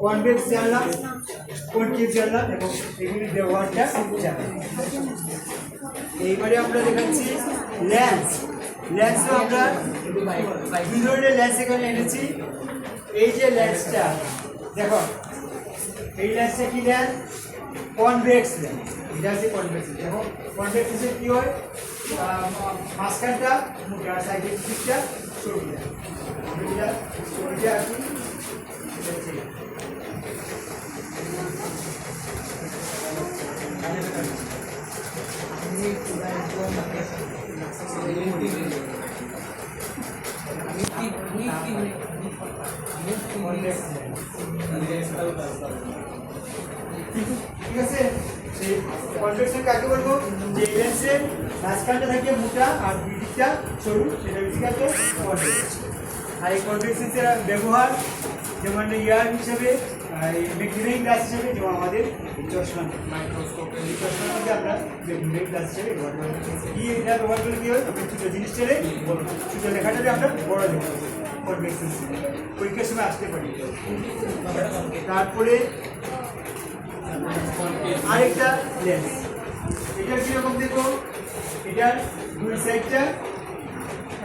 Convex জানলাম, concave জানলাম এবং এগুলি ব্যবহারটা জানলাম। এইবারে আমরা দেখাচ্ছি লেন্স। লেন্সও আমরা দুই ধরনের লেন্স এখানে এনেছি। এই যে লেন্সটা দেখো, এই লেন্সটা কি লেন্স? Convex lens. এটা হচ্ছে কনভেক্স। দেখো কনভেক্সে কি হয়, মাঝখানটা মোটা, সাইডের দিকটা সরু যায়। এটা সরুটা আছে ঠিক আছে। সেই কনভেক্সন কাকে বলবো? যে লেন্সের মাঝখানটা থাকে মোটা আর দুই দিকটা সরু, সেটা বেসিক্যালি কনভেক্স। আর এই কনভেক্সের ব্যবহার যেমন ইয়ার হিসেবে, ম্যাগনেটিক গ্লাস হিসেবে, যেমন আমাদের চশমা, মাইক্রোস্কোপ, এই চশমার মধ্যে আমরা ম্যাগনেটিক গ্লাস হিসেবে ব্যবহার করি। কি এটা ব্যবহার করে কী হয়? আমরা ছোটো জিনিসটারে বড়, ছোটো লেখাটারে আমরা বড় দেখতে পারি। কনভেক্সন পরীক্ষার সময় আসতে পারি। তারপরে আরেকটা লেন্স, এটার কিরকম দেখো, এটার দুই সাইডটা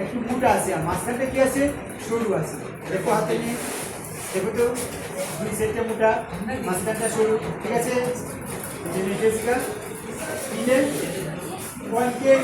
একটু মোটা আছে আর মাঝখানটা কি আছে? সরু আছে। দেখো হাতে নিয়ে দেখো তো, দুই সাইডটা মোটা, মাঝখানটা সরু, ঠিক আছে। কনকেভ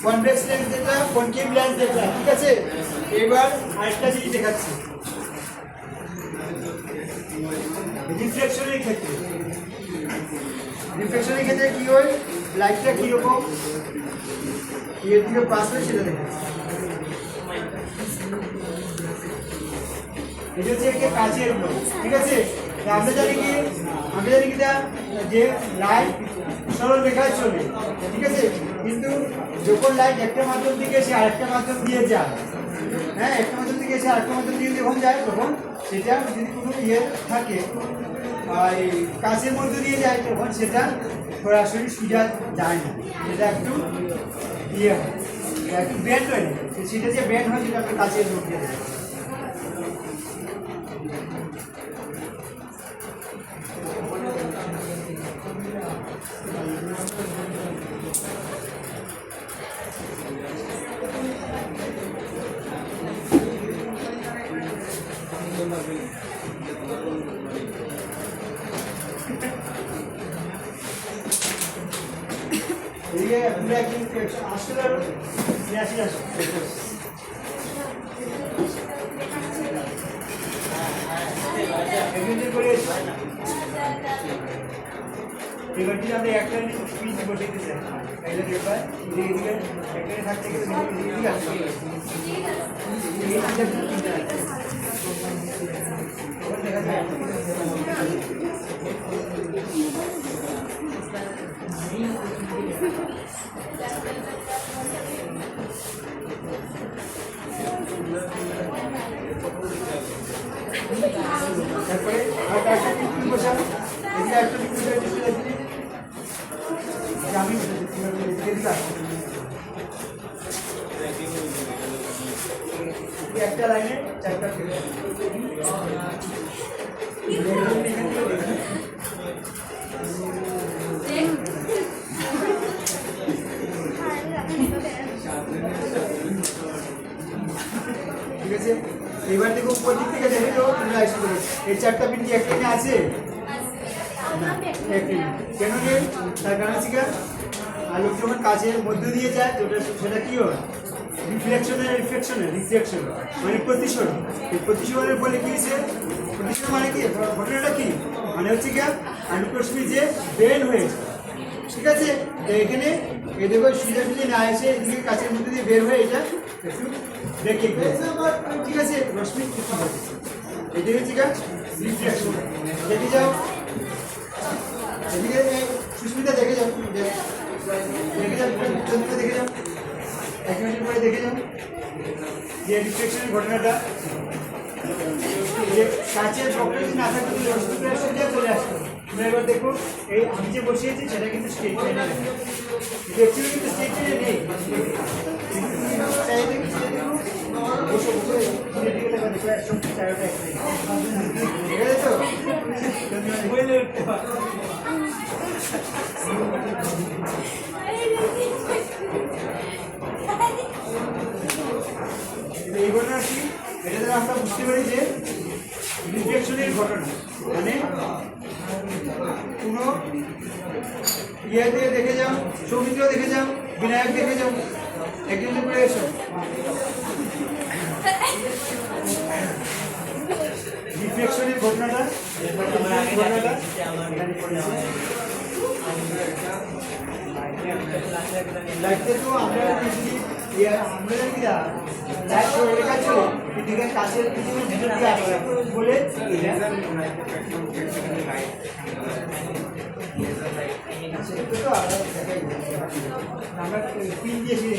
কনভেক্স লেন্স যেটা, কনকেভ লেন্স যেটা, ঠিক আছে। এবার আরেকটা জিনিস দেখাচ্ছি রিফ্লেকশনের ক্ষেত্রে। রিফ্লেকশনের ক্ষেত্রে কি হয়, লাইটটা কীরকম এর দিকে পাস হয় সেটা দেখাচ্ছি। এটা হচ্ছে একটা কাচের লোক, ঠিক আছে। আমরা জানি কি যে লাইট সরল রেখায় চলে, ঠিক আছে। কিন্তু যখন লাইট একটা মাধ্যম থেকে এসে আরেকটা মাধ্যম দিয়ে যায়, হ্যাঁ, একটা মাধ্যম থেকে এসে আরেকটা মাধ্যম দিয়ে যখন যায়, তখন সেটা যদি কোনো ইয়ে থাকে, এই কাচের মধ্যে দিয়ে যায়, তখন সেটা সরাসরি সোজা যায় না, সেটা একটু ইয়ে হয়, একটু ব্যান্ড হয় না। সেটা যে ব্যান্ড হয় সেটা একটা কাচের লোক দিয়ে দেয়। এবার যদি আমরা একটা পিস বসাইতে চাই, তাহলে দেখবা এখানে থাকতে গেলে দেখা যায় তারপরে আমি একটা লাইনে চারটা ঠিক আছে। এবার দেখো উপর দিক থেকে দেখে তো তোমরা আসতে পারো, এই চারটা পিন কি একটা আছে? কেন নেই? তার কারণ হচ্ছে আলোক যখন কাচের মধ্য দিয়ে যায়, সেটা কি হয়? রিফ্লেকশন মানে প্রতিসরণ। এই প্রতিসরণের ফলে কি হয়েছে? প্রতিসরণ মানে কি? ঘটনাটা কি মানে হচ্ছে কি, আলোক রশ্মি যে বের হয়েছে, ঠিক আছে। তো এখানে এই দেখো সোজা না এসে এদিকে কাচের মধ্যে দিয়ে বের হয়ে এটা একটু ব্রেকিং, ঠিক আছে, রশ্মি এটি হচ্ছে গা রিফ্লেকশন। দেখে যাও এদিকে সুস্মিতা দেখে যাও, দেখে যাও চন্দ্রিকা দেখে যাও, 1 মিনিট পরে দেখে যাও যে রিফ্লেকশনের ঘটনাটা। যে কাচের পক্ষে যদি না থাকতো রশ্মি চলে আসতো। তোমরা এবার দেখো এই আমি যে বসিয়েছি সেটা কিন্তু স্টেট লাইনে অ্যাকচুয়ালি কিন্তু স্টেট লাইনে নেই। বসো বসো ঠিক আছে তো বলে উঠতে পারো। এই ঘটনা কি, এটা দ্বারা আমরা বুঝতে পারি যে রিফ্লেকশনের ঘটনা মানে কোনো ইয়ে দিয়ে দেখে যাও, সৌমিত্র দেখে যাও, বিনায়ক দেখে যাও, একজন করে এসো। রিফ্লেকশনের ঘটনাটা লাইটটা তো আমরা জানি না লাইট লেখা ছিল এদিকে কাছের ভিতর দিয়ে আসে বলে আমরা পিন দিয়েছি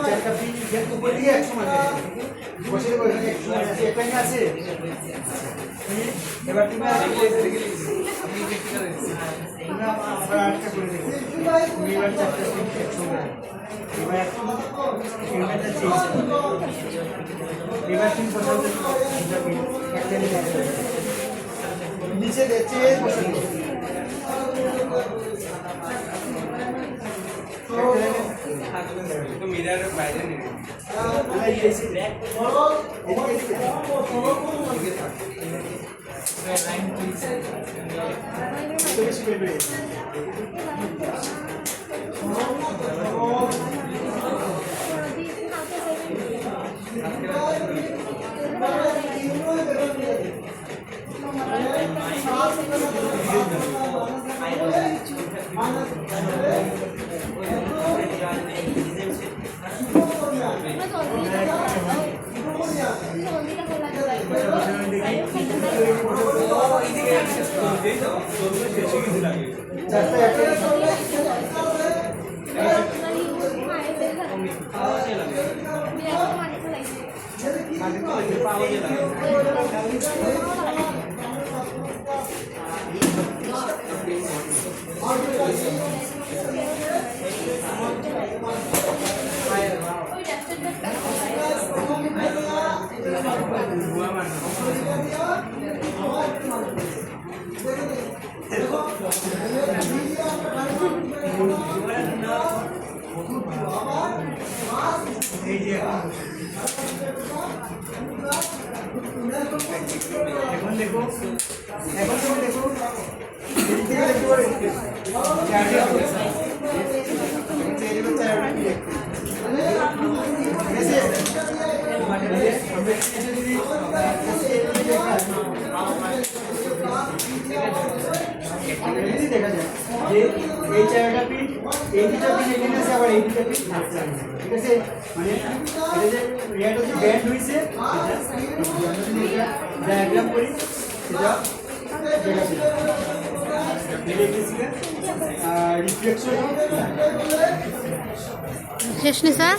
চারটা পিন উপর দিয়ে এক সময় বসে এখানে আছে। এবার তুমি আমরা আটটা করে দেবো, তুমি এবার 4টা পিন একসঙ্গে এবার এবার পিন বসাতে নিচে দেখছে বসে মিরারের বাইরে নেই এখন দেখো, এখন তুমি দেখো দেখতে পারো দেখা যায় যে এই 4টা পিন এই 2টা পিন এখানে আছে, আবার এই 2টা পিন আছে, ঠিক আছে। মানে এটা যে রিয়াটা যে ব্যান্ড হইছে এটা ডায়াগ্রাম করি সেটা রিফ্লেকশন শেষ নি স্যার।